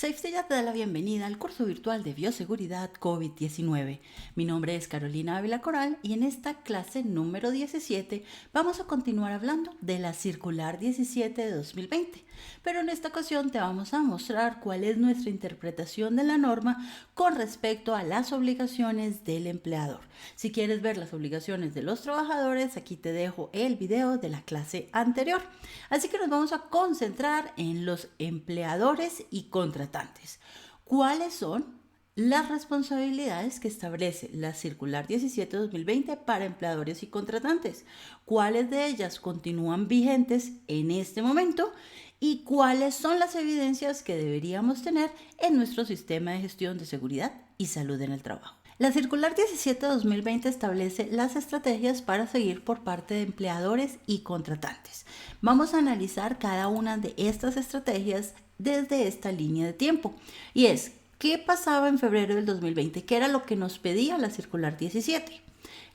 Safety ya te da la bienvenida al curso virtual de bioseguridad COVID-19. Mi nombre es Carolina Ávila Coral y en esta clase número 17 vamos a continuar hablando de la circular 17 de 2020. Pero en esta ocasión te vamos a mostrar cuál es nuestra interpretación de la norma con respecto a las obligaciones del empleador. Si quieres ver las obligaciones de los trabajadores, aquí te dejo el video de la clase anterior. Así que nos vamos a concentrar en los empleadores y contratantes. ¿Cuáles son las responsabilidades que establece la circular 17/2020 para empleadores y contratantes? ¿Cuáles de ellas continúan vigentes en este momento? ¿Y cuáles son las evidencias que deberíamos tener en nuestro sistema de gestión de seguridad y salud en el trabajo? La circular 17/2020 establece las estrategias para seguir por parte de empleadores y contratantes. Vamos a analizar cada una de estas estrategias desde esta línea de tiempo. Y es, ¿qué pasaba en febrero del 2020? ¿Qué era lo que nos pedía la circular 17?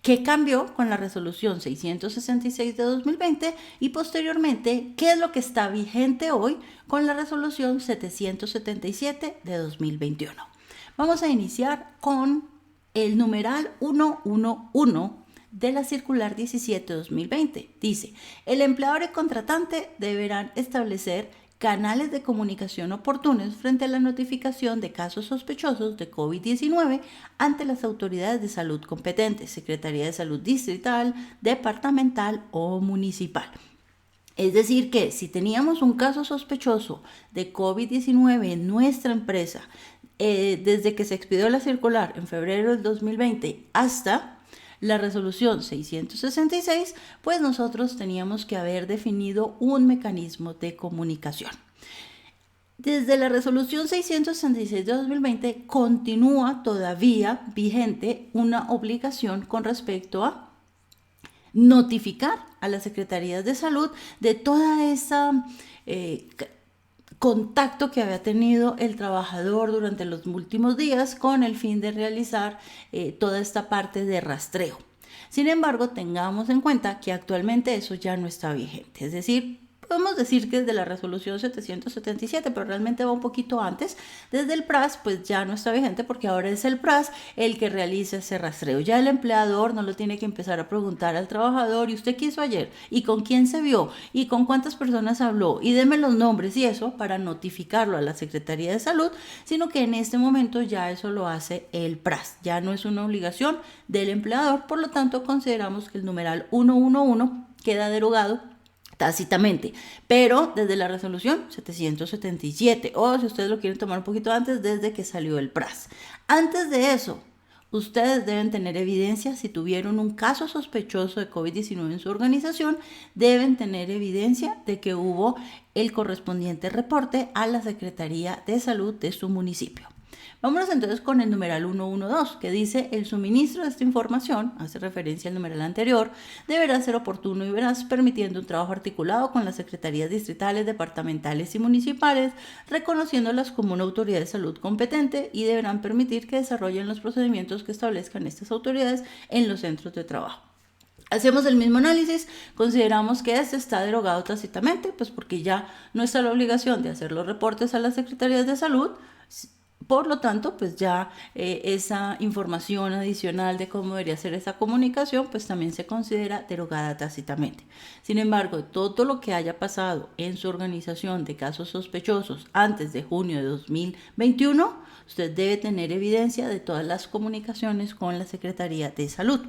¿Qué cambió con la resolución 666 de 2020? Y posteriormente, ¿qué es lo que está vigente hoy con la resolución 777 de 2021? Vamos a iniciar con el numeral 111 de la circular 17/2020. Dice, el empleador y contratante deberán establecer canales de comunicación oportunos frente a la notificación de casos sospechosos de COVID-19 ante las autoridades de salud competentes, Secretaría de Salud Distrital, Departamental o Municipal. Es decir que si teníamos un caso sospechoso de COVID-19 en nuestra empresa, desde que se expidió la circular en febrero del 2020 hasta la resolución 666, pues nosotros teníamos que haber definido un mecanismo de comunicación. Desde la resolución 666 de 2020 continúa todavía vigente una obligación con respecto a notificar a las secretarías de salud de toda esa contacto que había tenido el trabajador durante los últimos días con el fin de realizar toda esta parte de rastreo. Sin embargo, tengamos en cuenta que actualmente eso ya no está vigente, es decir, podemos decir que desde la resolución 777, pero realmente va un poquito antes. Desde el PRAS, pues ya no está vigente porque ahora es el PRAS el que realiza ese rastreo. Ya el empleador no lo tiene que empezar a preguntar al trabajador, ¿y usted qué hizo ayer? ¿Y con quién se vio? ¿Y con cuántas personas habló? Y deme los nombres y eso para notificarlo a la Secretaría de Salud, sino que en este momento ya eso lo hace el PRAS. Ya no es una obligación del empleador, por lo tanto consideramos que el numeral 111 queda derogado tácitamente, pero desde la resolución 777, o si ustedes lo quieren tomar un poquito antes, desde que salió el PRAS. Antes de eso, ustedes deben tener evidencia. Si tuvieron un caso sospechoso de COVID-19 en su organización, deben tener evidencia de que hubo el correspondiente reporte a la Secretaría de Salud de su municipio. Vámonos entonces con el numeral 112, que dice, el suministro de esta información, hace referencia al numeral anterior, deberá ser oportuno y veraz, permitiendo un trabajo articulado con las secretarías distritales, departamentales y municipales, reconociéndolas como una autoridad de salud competente, y deberán permitir que desarrollen los procedimientos que establezcan estas autoridades en los centros de trabajo. Hacemos el mismo análisis, consideramos que este está derogado tácitamente, pues porque ya no está la obligación de hacer los reportes a las secretarías de salud. Por lo tanto, pues ya esa información adicional de cómo debería ser esa comunicación, pues también se considera derogada tácitamente. Sin embargo, todo lo que haya pasado en su organización de casos sospechosos antes de junio de 2021, usted debe tener evidencia de todas las comunicaciones con la Secretaría de Salud.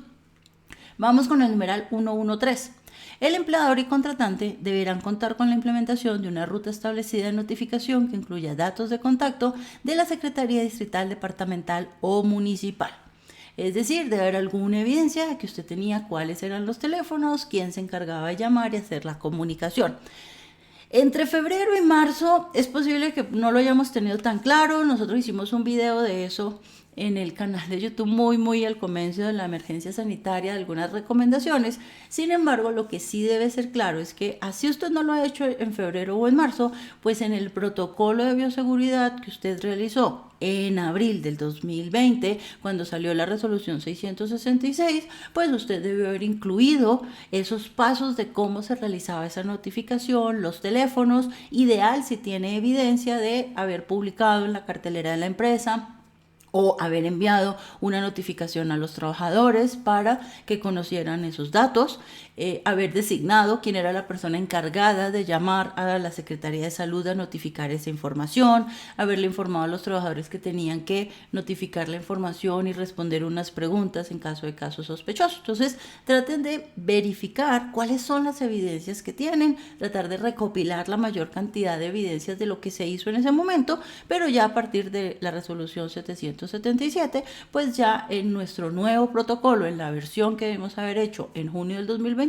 Vamos con el numeral 113. El empleador y contratante deberán contar con la implementación de una ruta establecida de notificación que incluya datos de contacto de la Secretaría Distrital, Departamental o Municipal. Es decir, debe haber alguna evidencia de que usted tenía cuáles eran los teléfonos, quién se encargaba de llamar y hacer la comunicación. Entre febrero y marzo es posible que no lo hayamos tenido tan claro. Nosotros hicimos un video de eso en el canal de YouTube muy al comienzo de la emergencia sanitaria algunas recomendaciones. Sin embargo, lo que sí debe ser claro es que así usted no lo ha hecho en febrero o en marzo, pues en el protocolo de bioseguridad que usted realizó en abril del 2020, cuando salió la resolución 666, pues usted debió haber incluido esos pasos de cómo se realizaba esa notificación, los teléfonos, ideal si tiene evidencia de haber publicado en la cartelera de la empresa o haber enviado una notificación a los trabajadores para que conocieran esos datos, haber designado quién era la persona encargada de llamar a la Secretaría de Salud a notificar esa información, haberle informado a los trabajadores que tenían que notificar la información y responder unas preguntas en caso de casos sospechosos. Entonces, traten de verificar cuáles son las evidencias que tienen, tratar de recopilar la mayor cantidad de evidencias de lo que se hizo en ese momento, pero ya a partir de la resolución 777, pues ya en nuestro nuevo protocolo, en la versión que debemos haber hecho en junio del 2021,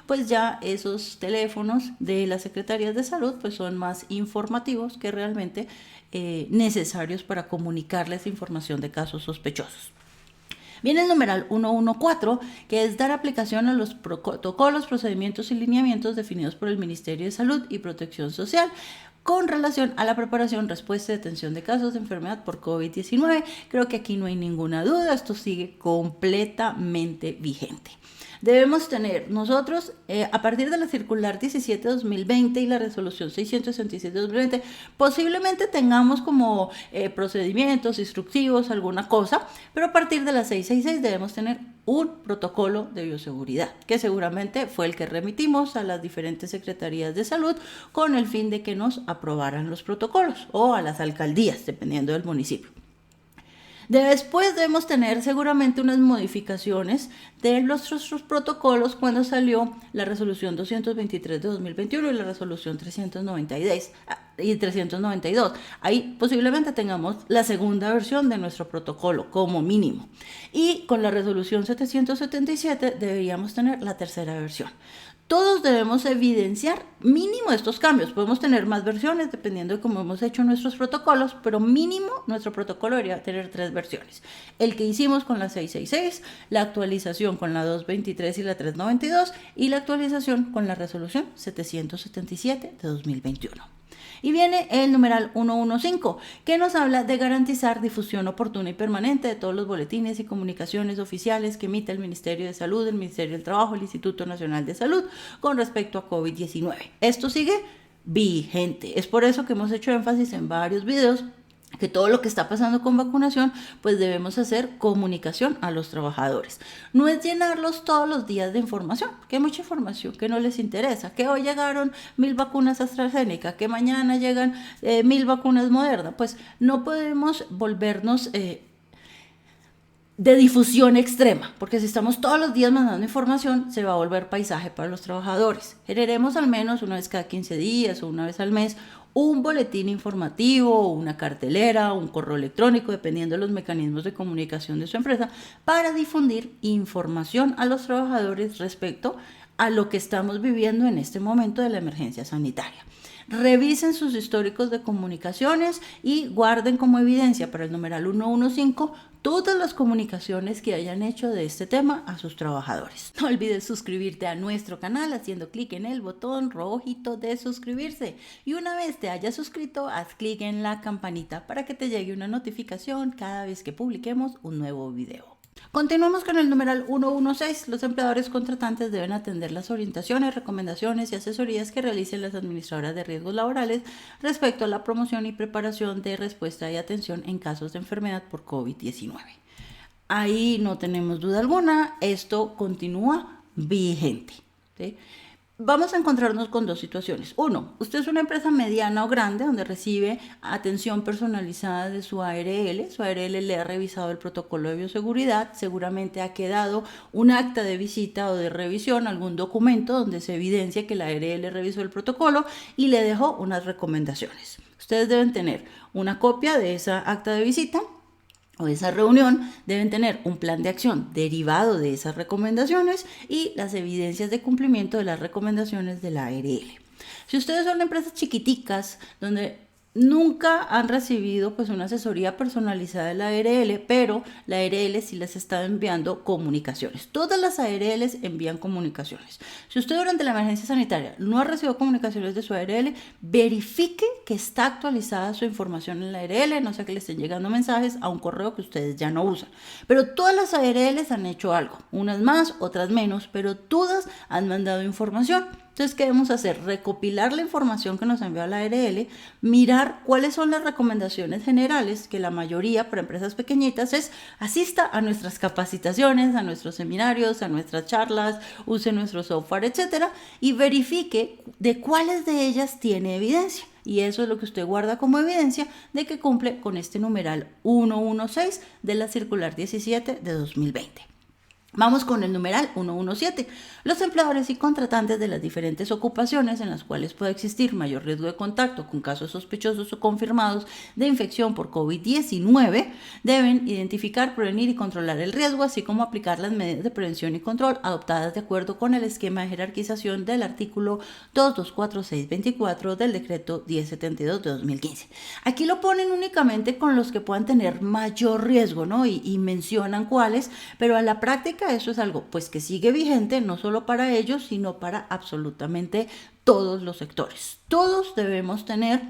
pues ya esos teléfonos de las secretarías de salud pues son más informativos que realmente necesarios para comunicarles información de casos sospechosos. Viene el numeral 114, que es dar aplicación a los protocolos, procedimientos y lineamientos definidos por el Ministerio de Salud y Protección Social con relación a la preparación, respuesta y atención de casos de enfermedad por COVID-19. Creo que aquí no hay ninguna duda, esto sigue completamente vigente. Debemos tener nosotros, a partir de la circular 17-2020 y la resolución 666-2020, posiblemente tengamos como procedimientos instructivos, alguna cosa, pero a partir de la 666 debemos tener un protocolo de bioseguridad, que seguramente fue el que remitimos a las diferentes secretarías de salud con el fin de que nos aprobaran los protocolos o a las alcaldías, dependiendo del municipio. Después debemos tener seguramente unas modificaciones de nuestros protocolos cuando salió la resolución 223 de 2021 y la resolución 392. Ahí posiblemente tengamos la segunda versión de nuestro protocolo como mínimo. Y con la resolución 777 deberíamos tener la tercera versión. Todos debemos evidenciar mínimo estos cambios. Podemos tener más versiones dependiendo de cómo hemos hecho nuestros protocolos, pero mínimo nuestro protocolo debería tener 3 versiones. El que hicimos con la 666, la actualización con la 223 y la 392 y la actualización con la resolución 777 de 2021. Y viene el numeral 115, que nos habla de garantizar difusión oportuna y permanente de todos los boletines y comunicaciones oficiales que emite el Ministerio de Salud, el Ministerio del Trabajo, el Instituto Nacional de Salud con respecto a COVID-19. Esto sigue vigente. Es por eso que hemos hecho énfasis en varios videos que todo lo que está pasando con vacunación, pues debemos hacer comunicación a los trabajadores. No es llenarlos todos los días de información, que hay mucha información que no les interesa, que hoy llegaron 1000 vacunas AstraZeneca, que mañana llegan 1000 vacunas Moderna. Pues no podemos volvernos de difusión extrema, porque si estamos todos los días mandando información, se va a volver paisaje para los trabajadores. Generemos al menos una vez cada 15 días o una vez al mes un boletín informativo, una cartelera, un correo electrónico, dependiendo de los mecanismos de comunicación de su empresa, para difundir información a los trabajadores respecto a lo que estamos viviendo en este momento de la emergencia sanitaria. Revisen sus históricos de comunicaciones y guarden como evidencia para el numeral 115 todas las comunicaciones que hayan hecho de este tema a sus trabajadores. No olvides suscribirte a nuestro canal haciendo clic en el botón rojito de suscribirse. Y una vez te hayas suscrito, haz clic en la campanita para que te llegue una notificación cada vez que publiquemos un nuevo video. Continuamos con el numeral 116. Los empleadores contratantes deben atender las orientaciones, recomendaciones y asesorías que realicen las administradoras de riesgos laborales respecto a la promoción y preparación de respuesta y atención en casos de enfermedad por COVID-19. Ahí no tenemos duda alguna, esto continúa vigente, ¿sí? Vamos a encontrarnos con dos situaciones. Uno, usted es una empresa mediana o grande donde recibe atención personalizada de su ARL. Su ARL le ha revisado el protocolo de bioseguridad. Seguramente ha quedado un acta de visita o de revisión, algún documento donde se evidencia que la ARL revisó el protocolo y le dejó unas recomendaciones. Ustedes deben tener una copia de esa acta de visita o esa reunión, deben tener un plan de acción derivado de esas recomendaciones y las evidencias de cumplimiento de las recomendaciones de la ARL. Si ustedes son empresas chiquiticas donde nunca han recibido pues una asesoría personalizada de la ARL, pero la ARL sí les está enviando comunicaciones. Todas las ARLs envían comunicaciones. Si usted durante la emergencia sanitaria no ha recibido comunicaciones de su ARL, verifique que está actualizada su información en la ARL, no sea que le estén llegando mensajes a un correo que ustedes ya no usan. Pero todas las ARLs han hecho algo, unas más, otras menos, pero todas han mandado información. Entonces, ¿qué debemos hacer? Recopilar la información que nos envió la ARL, mirar cuáles son las recomendaciones generales, que la mayoría para empresas pequeñitas es asista a nuestras capacitaciones, a nuestros seminarios, a nuestras charlas, use nuestro software, etcétera, y verifique de cuáles de ellas tiene evidencia. Y eso es lo que usted guarda como evidencia de que cumple con este numeral 116 de la circular 17 de 2020. Vamos con el numeral 117. Los empleadores y contratantes de las diferentes ocupaciones en las cuales puede existir mayor riesgo de contacto con casos sospechosos o confirmados de infección por COVID-19 deben identificar, prevenir y controlar el riesgo, así como aplicar las medidas de prevención y control adoptadas de acuerdo con el esquema de jerarquización del artículo 224624 del decreto 1072 de 2015. Aquí lo ponen únicamente con los que puedan tener mayor riesgo, ¿no? Y mencionan cuáles, pero a la práctica eso es algo pues que sigue vigente no solo para ellos, sino para absolutamente todos los sectores. Todos debemos tener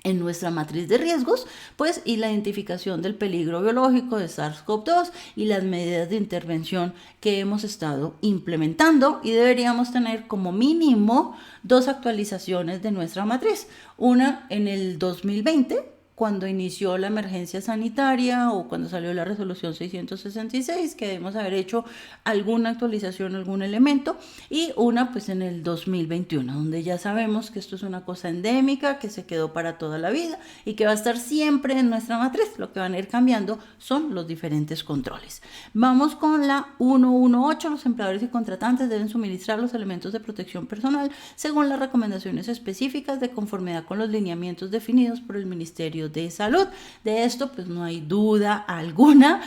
en nuestra matriz de riesgos, pues, y la identificación del peligro biológico de SARS-CoV-2 y las medidas de intervención que hemos estado implementando, y deberíamos tener como mínimo 2 actualizaciones de nuestra matriz. Una en el 2020, cuando inició la emergencia sanitaria o cuando salió la resolución 666, que debemos haber hecho alguna actualización, algún elemento, y una pues en el 2021, donde ya sabemos que esto es una cosa endémica, que se quedó para toda la vida y que va a estar siempre en nuestra matriz. Lo que van a ir cambiando son los diferentes controles. Vamos con la 118. Los empleadores y contratantes deben suministrar los elementos de protección personal según las recomendaciones específicas de conformidad con los lineamientos definidos por el Ministerio de Salud. De esto pues no hay duda alguna.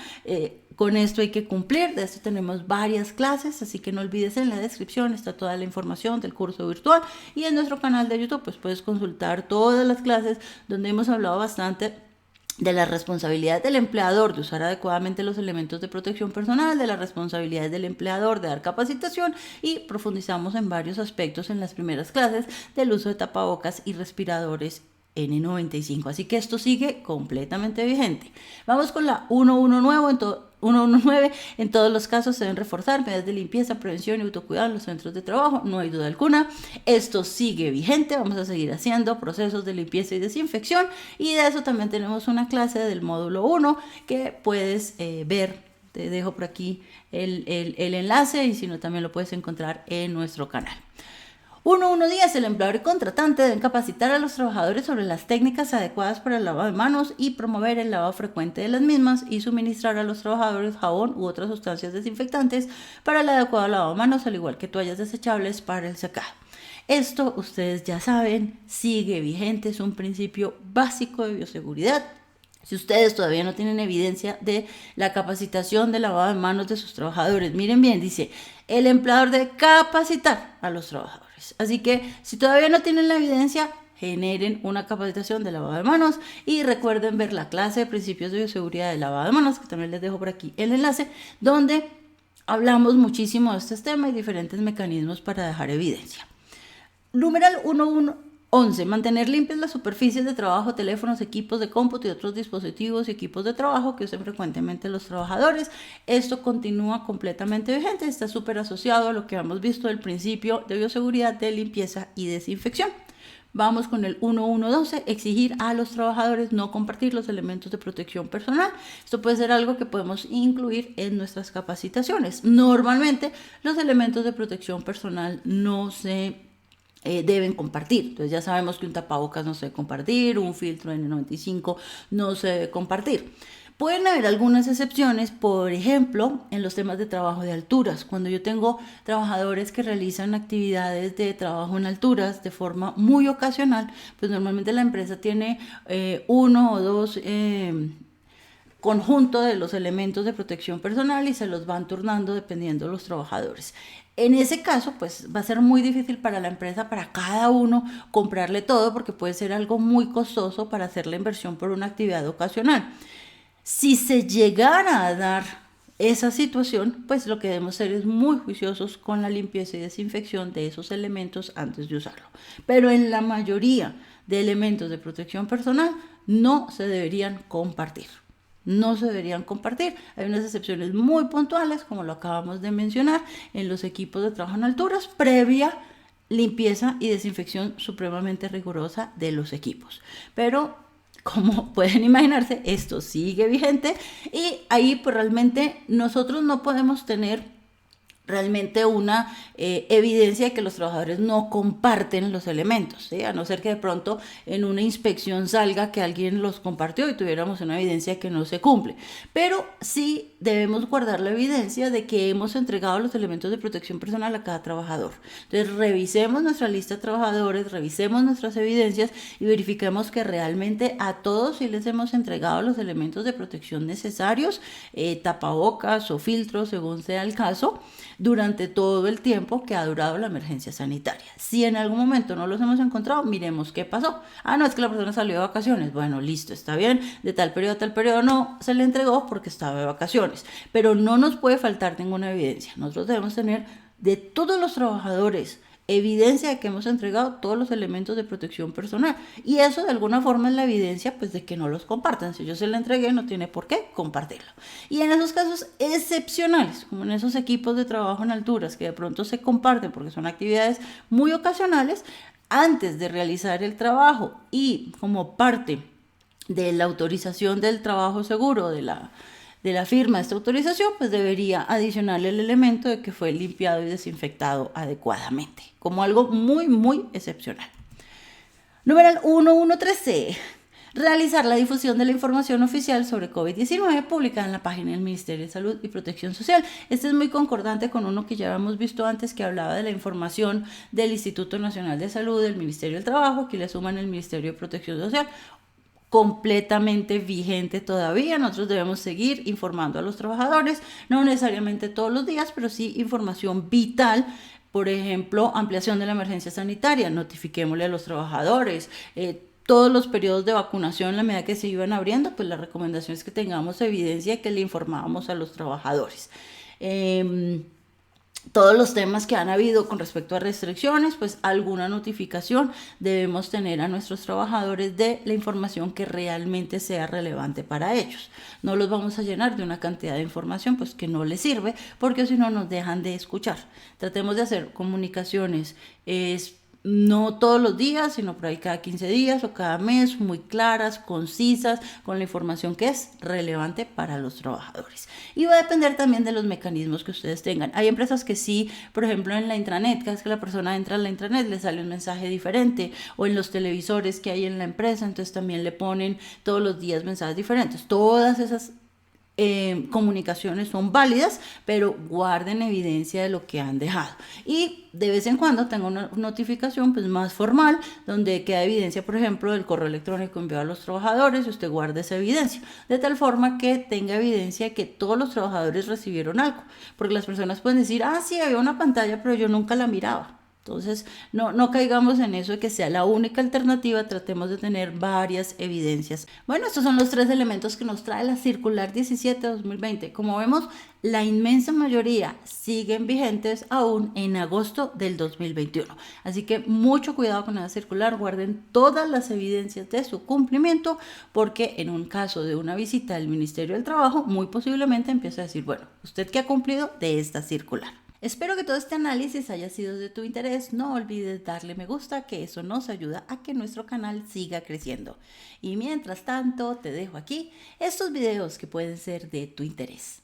Con esto hay que cumplir, de esto tenemos varias clases, así que no olvides, en la descripción está toda la información del curso virtual, y en nuestro canal de YouTube pues puedes consultar todas las clases donde hemos hablado bastante de la responsabilidad del empleador de usar adecuadamente los elementos de protección personal, de la responsabilidad del empleador de dar capacitación, y profundizamos en varios aspectos en las primeras clases del uso de tapabocas y respiradores N95. Así que esto sigue completamente vigente. Vamos con la 119. En todos los casos se deben reforzar medidas de limpieza, prevención y autocuidado en los centros de trabajo. No hay duda alguna. Esto sigue vigente. Vamos a seguir haciendo procesos de limpieza y desinfección. Y de eso también tenemos una clase del módulo 1 que puedes ver. Te dejo por aquí el enlace, y si no también lo puedes encontrar en nuestro canal. 1.1.10. El empleador y contratante deben capacitar a los trabajadores sobre las técnicas adecuadas para el lavado de manos y promover el lavado frecuente de las mismas, y suministrar a los trabajadores jabón u otras sustancias desinfectantes para el adecuado lavado de manos, al igual que toallas desechables para el secado. Esto, ustedes ya saben, sigue vigente, es un principio básico de bioseguridad. Si ustedes todavía no tienen evidencia de la capacitación de lavado de manos de sus trabajadores, miren bien, dice, el empleador debe capacitar a los trabajadores. Así que si todavía no tienen la evidencia, generen una capacitación de lavado de manos, y recuerden ver la clase de principios de bioseguridad de lavado de manos, que también les dejo por aquí el enlace, donde hablamos muchísimo de este tema y diferentes mecanismos para dejar evidencia. Numeral 1.1.11. Mantener limpias las superficies de trabajo, teléfonos, equipos de cómputo y otros dispositivos y equipos de trabajo que usen frecuentemente los trabajadores. Esto continúa completamente vigente, está súper asociado a lo que hemos visto del principio de bioseguridad de limpieza y desinfección. Vamos con el 1.1.12. Exigir a los trabajadores no compartir los elementos de protección personal. Esto puede ser algo que podemos incluir en nuestras capacitaciones. Normalmente los elementos de protección personal no se deben compartir. Entonces ya sabemos que un tapabocas no se debe compartir, un filtro N95 no se debe compartir. Pueden haber algunas excepciones, por ejemplo, en los temas de trabajo de alturas. Cuando yo tengo trabajadores que realizan actividades de trabajo en alturas de forma muy ocasional, pues normalmente la empresa tiene 1 o 2 conjunto de los elementos de protección personal y se los van turnando dependiendo de los trabajadores. En ese caso, pues va a ser muy difícil para la empresa, para cada uno, comprarle todo porque puede ser algo muy costoso para hacer la inversión por una actividad ocasional. Si se llegara a dar esa situación, pues lo que debemos hacer es muy juiciosos con la limpieza y desinfección de esos elementos antes de usarlo. Pero en la mayoría de elementos de protección personal no se deberían compartir. No se deberían compartir. Hay unas excepciones muy puntuales, como lo acabamos de mencionar, en los equipos de trabajo en alturas, previa limpieza y desinfección supremamente rigurosa de los equipos. Pero como pueden imaginarse, esto sigue vigente y ahí pues realmente nosotros no podemos tener realmente una evidencia de que los trabajadores no comparten los elementos, ¿sí? A no ser que de pronto en una inspección salga que alguien los compartió y tuviéramos una evidencia que no se cumple. Pero sí debemos guardar la evidencia de que hemos entregado los elementos de protección personal a cada trabajador. Entonces revisemos nuestra lista de trabajadores, revisemos nuestras evidencias y verifiquemos que realmente a todos sí les hemos entregado los elementos de protección necesarios, tapabocas o filtros según sea el caso, durante todo el tiempo que ha durado la emergencia sanitaria. Si en algún momento no los hemos encontrado, miremos qué pasó. No, es que la persona salió de vacaciones. Bueno, listo, está bien, de tal periodo a tal periodo no se le entregó porque estaba de vacaciones, pero no nos puede faltar ninguna evidencia. Nosotros debemos tener de todos los trabajadores evidencia de que hemos entregado todos los elementos de protección personal, y eso de alguna forma es la evidencia pues de que no los compartan. Si yo se lo entregué, no tiene por qué compartirlo. Y en esos casos excepcionales, como en esos equipos de trabajo en alturas que de pronto se comparten porque son actividades muy ocasionales, antes de realizar el trabajo y como parte de la autorización del trabajo seguro de la firma de esta autorización, pues debería adicionarle el elemento de que fue limpiado y desinfectado adecuadamente, como algo muy, muy excepcional. Numeral 113. Realizar la difusión de la información oficial sobre COVID-19 publicada en la página del Ministerio de Salud y Protección Social. Este es muy concordante con uno que ya habíamos visto antes, que hablaba de la información del Instituto Nacional de Salud, del Ministerio del Trabajo. Aquí le suman el Ministerio de Protección Social. Completamente vigente todavía. Nosotros debemos seguir informando a los trabajadores, no necesariamente todos los días, pero sí información vital. Por ejemplo, ampliación de la emergencia sanitaria, notifiquémosle a los trabajadores. Todos los periodos de vacunación, en la medida que se iban abriendo, pues la recomendación es que tengamos evidencia que le informábamos a los trabajadores. Todos los temas que han habido con respecto a restricciones, pues alguna notificación debemos tener a nuestros trabajadores de la información que realmente sea relevante para ellos. No los vamos a llenar de una cantidad de información pues que no les sirve, porque si no nos dejan de escuchar. Tratemos de hacer comunicaciones no todos los días, sino por ahí cada 15 días o cada mes, muy claras, concisas, con la información que es relevante para los trabajadores. Y va a depender también de los mecanismos que ustedes tengan. Hay empresas que sí, por ejemplo en la intranet, cada vez que la persona entra a la intranet le sale un mensaje diferente, o en los televisores que hay en la empresa, entonces también le ponen todos los días mensajes diferentes. Todas esas comunicaciones son válidas, pero guarden evidencia de lo que han dejado. Y de vez en cuando tengo una notificación pues más formal, donde queda evidencia, por ejemplo, del correo electrónico enviado a los trabajadores, y usted guarde esa evidencia, de tal forma que tenga evidencia de que todos los trabajadores recibieron algo, porque las personas pueden decir, sí, había una pantalla, pero yo nunca la miraba. Entonces, no caigamos en eso de que sea la única alternativa, tratemos de tener varias evidencias. Bueno, estos son los 3 elementos que nos trae la Circular 17/2020. Como vemos, la inmensa mayoría siguen vigentes aún en agosto del 2021. Así que mucho cuidado con la circular, guarden todas las evidencias de su cumplimiento, porque en un caso de una visita del Ministerio del Trabajo, muy posiblemente empiece a decir, bueno, ¿usted qué ha cumplido de esta circular? Espero que todo este análisis haya sido de tu interés. No olvides darle me gusta, que eso nos ayuda a que nuestro canal siga creciendo. Y mientras tanto, te dejo aquí estos videos que pueden ser de tu interés.